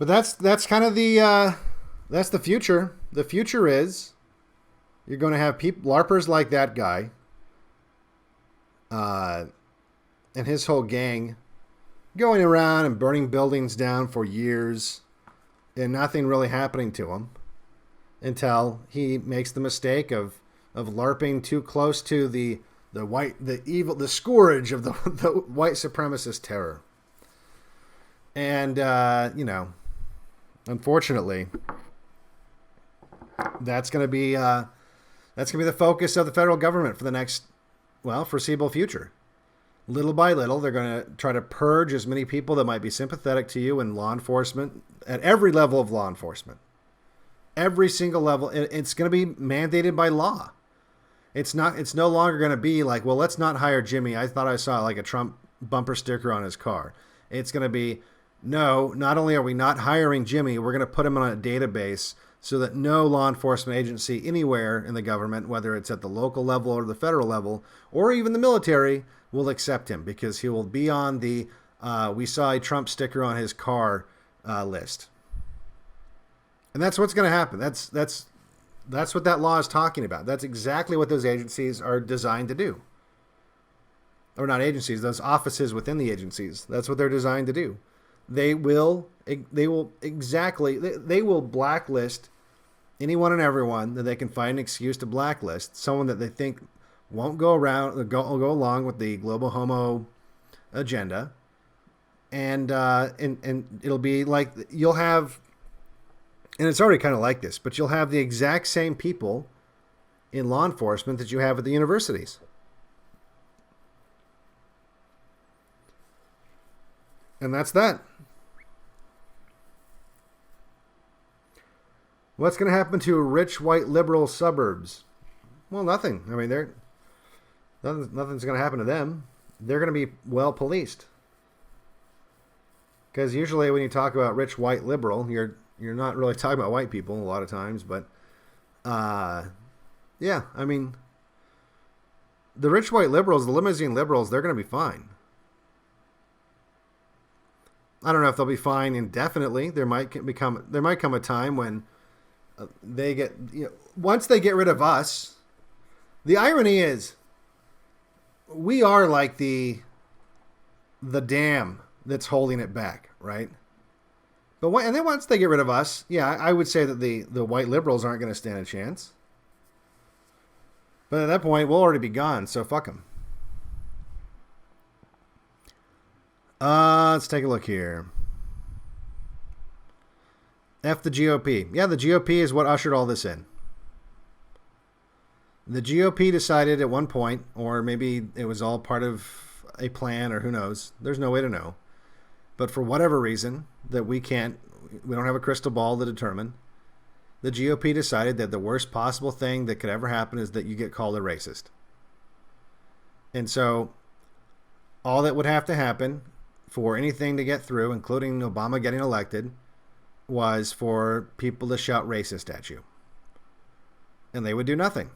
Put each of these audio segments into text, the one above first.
But that's kind of that's the future. The future is you're going to have people larpers like that guy, uh, and his whole gang going around and burning buildings down for years, and nothing really happening to him until he makes the mistake of larping too close to the scourge of the white supremacist terror. And unfortunately, that's going to be the focus of the federal government for the next, foreseeable future. Little by little, they're going to try to purge as many people that might be sympathetic to you in law enforcement at every level of law enforcement. Every single level. It's going to be mandated by law. It's no longer going to be like, well, let's not hire Jimmy. I thought I saw like a Trump bumper sticker on his car. It's going to be, no, not only are we not hiring Jimmy, we're going to put him on a database so that no law enforcement agency anywhere in the government, whether it's at the local level or the federal level, or even the military, will accept him because he will be on the we saw a Trump sticker on his car list. And that's what's going to happen. That's what that law is talking about. That's exactly what those agencies are designed to do. Or not agencies, those offices within the agencies. That's what they're designed to do. They will blacklist anyone and everyone that they can find an excuse to blacklist. Someone that they think won't go along with the global homo agenda. And it'll be like you'll have, and it's already kind of like this, but you'll have the exact same people in law enforcement that you have at the universities. And that's that. What's going to happen to rich white liberal suburbs? Well, nothing. I mean, nothing's going to happen to them. They're going to be well policed. Because usually when you talk about rich white liberal, you're not really talking about white people a lot of times, but yeah, I mean, the rich white liberals, the limousine liberals, they're going to be fine. I don't know if they'll be fine indefinitely. There might come a time when they get, once they get rid of us. The irony is, we are like the dam that's holding it back, right? And then once they get rid of us, yeah, I would say that the white liberals aren't going to stand a chance. But at that point, we'll already be gone, so fuck them. Let's take a look here. F the GOP. Yeah, the GOP is what ushered all this in. The GOP decided at one point, or maybe it was all part of a plan, or who knows. There's no way to know. But for whatever reason that we don't have a crystal ball to determine, the GOP decided that the worst possible thing that could ever happen is that you get called a racist. And so all that would have to happen for anything to get through, including Obama getting elected, was for people to shout racist at you. And they would do nothing.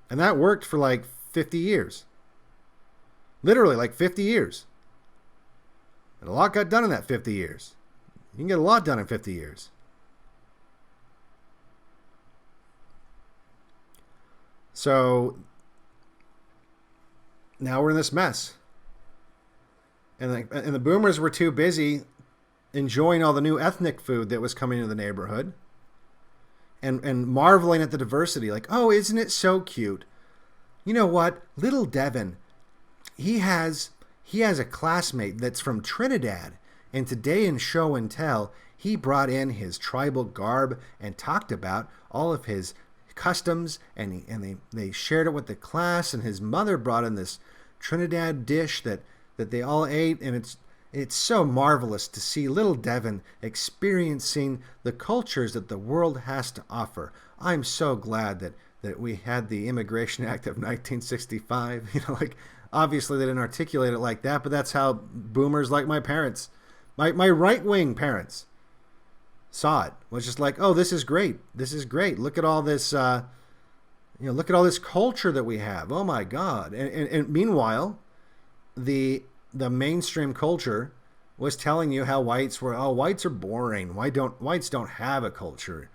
And that worked for like 50 years. Literally like 50 years. And a lot got done in that 50 years. You can get a lot done in 50 years. So now we're in this mess. And the boomers were too busy enjoying all the new ethnic food that was coming into the neighborhood and marveling at the diversity. Like, oh, isn't it so cute? You know what? Little Devon, he has a classmate that's from Trinidad. And today in Show and Tell, he brought in his tribal garb and talked about all of his customs. And they shared it with the class. And his mother brought in this Trinidad dish that they all ate. And it's so marvelous to see little Devon experiencing the cultures that the world has to offer. I'm so glad that we had the Immigration Act of 1965. Like, obviously they didn't articulate it like that, but that's how boomers like my parents, my right-wing parents, saw it. Was just like, oh, this is great. This is great. Look at all this, look at all this culture that we have. Oh my God. And meanwhile, the mainstream culture was telling you how whites are boring. Whites don't have a culture?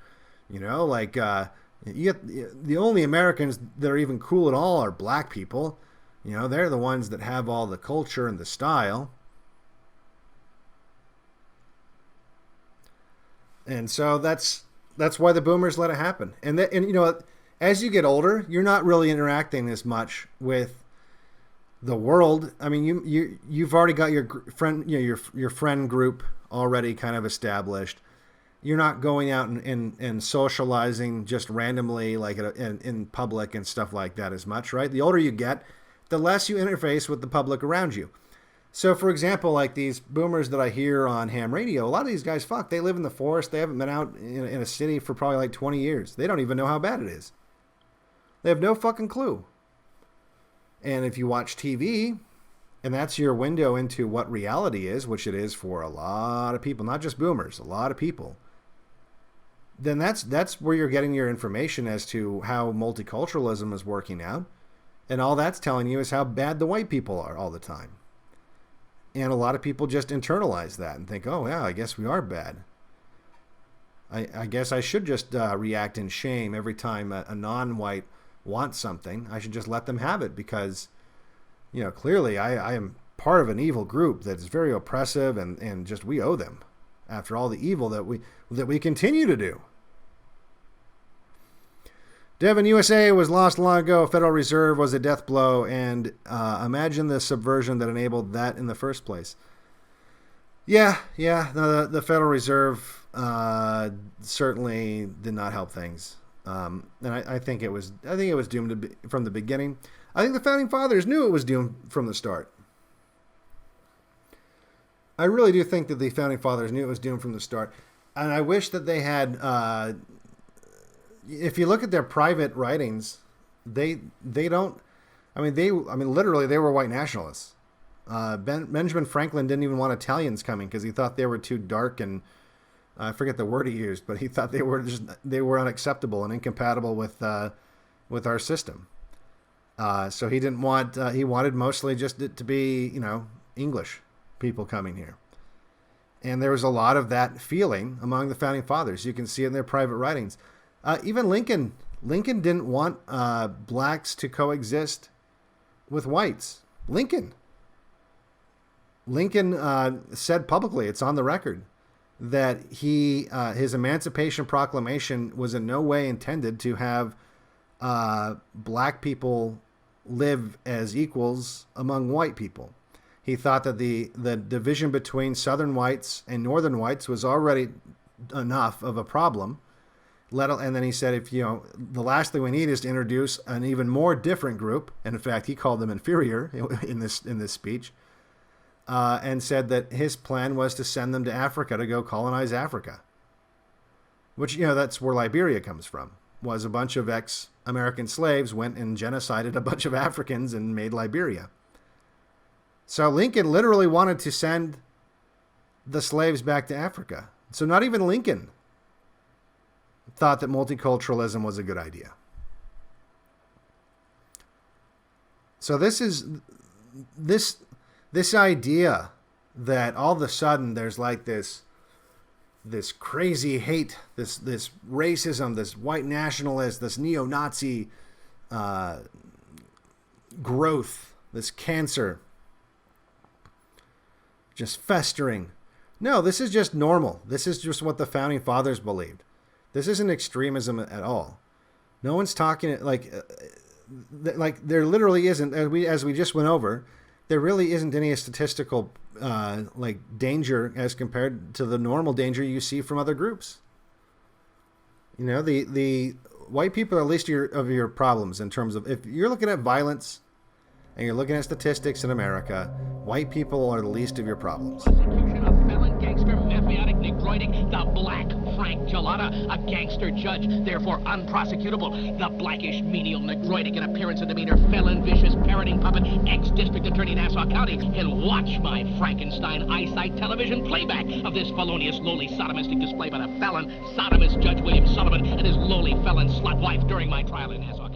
You know, like you get the only Americans that are even cool at all are black people. You know, they're the ones that have all the culture and the style. And so that's why the boomers let it happen. And you know, as you get older, you're not really interacting as much with the world. I mean, you've already got your friend, you know, your friend group already kind of established. You're not going out and socializing just randomly, like in public and stuff like that as much, right? The older you get, the less you interface with the public around you. So, for example, like these boomers that I hear on ham radio, a lot of these guys, they live in the forest. They haven't been out in a city for probably like 20 years. They don't even know how bad it is. They have no fucking clue. And if you watch TV, and that's your window into what reality is, which it is for a lot of people, not just boomers, a lot of people, then that's where you're getting your information as to how multiculturalism is working out. And all that's telling you is how bad the white people are all the time. And a lot of people just internalize that and think, oh, yeah, I guess we are bad. I guess I should just react in shame every time a non-white wants something. I should just let them have it because, you know, clearly I am part of an evil group that is very oppressive and just we owe them after all the evil that we continue to do. Devon, USA was lost long ago. Federal Reserve was a death blow, and imagine the subversion that enabled that in the first place. Yeah. The Federal Reserve certainly did not help things, and I think it was doomed to be, from the beginning. I think the founding fathers knew it was doomed from the start. I really do think that the founding fathers knew it was doomed from the start, and I wish that they had. If you look at their private writings, they don't. I mean, literally, they were white nationalists. Benjamin Franklin didn't even want Italians coming because he thought they were too dark and I forget the word he used, but he thought they were unacceptable and incompatible with our system. So he didn't want. He wanted mostly just it to be, you know, English people coming here. And there was a lot of that feeling among the founding fathers. You can see it in their private writings. Even Lincoln didn't want blacks to coexist with whites. Lincoln said publicly, it's on the record, that his Emancipation Proclamation was in no way intended to have black people live as equals among white people. He thought that the division between Southern whites and Northern whites was already enough of a problem. And then he said, if you know, the last thing we need is to introduce an even more different group. And in fact, he called them inferior in this speech, and said that his plan was to send them to Africa to go colonize Africa. Which, you know, that's where Liberia comes from. Was a bunch of ex-American slaves went and genocided a bunch of Africans and made Liberia. So Lincoln literally wanted to send the slaves back to Africa. So not even Lincoln thought that multiculturalism was a good idea. So this idea that all of a sudden there's like this crazy hate, this racism, this white nationalist, this neo-Nazi growth, this cancer just festering. No, this is just normal. This is just what the founding fathers believed. This isn't extremism at all. No one's talking like there literally isn't, as we just went over, there really isn't any statistical danger as compared to the normal danger you see from other groups. You know, the white people are the least of your problems in terms of, if you're looking at violence and you're looking at statistics in America, white people are the least of your problems. Prosecution of felon, gangster, mafiotic, negroidic, the Black Frank Gelada, a gangster judge, therefore unprosecutable. The blackish, menial, negroidic in appearance and demeanor, felon, vicious, parroting puppet, ex-district attorney, Nassau County, can watch my Frankenstein eyesight television playback of this felonious, lowly, sodomistic display by the felon, sodomist Judge William Sullivan and his lowly felon slut wife during my trial in Nassau.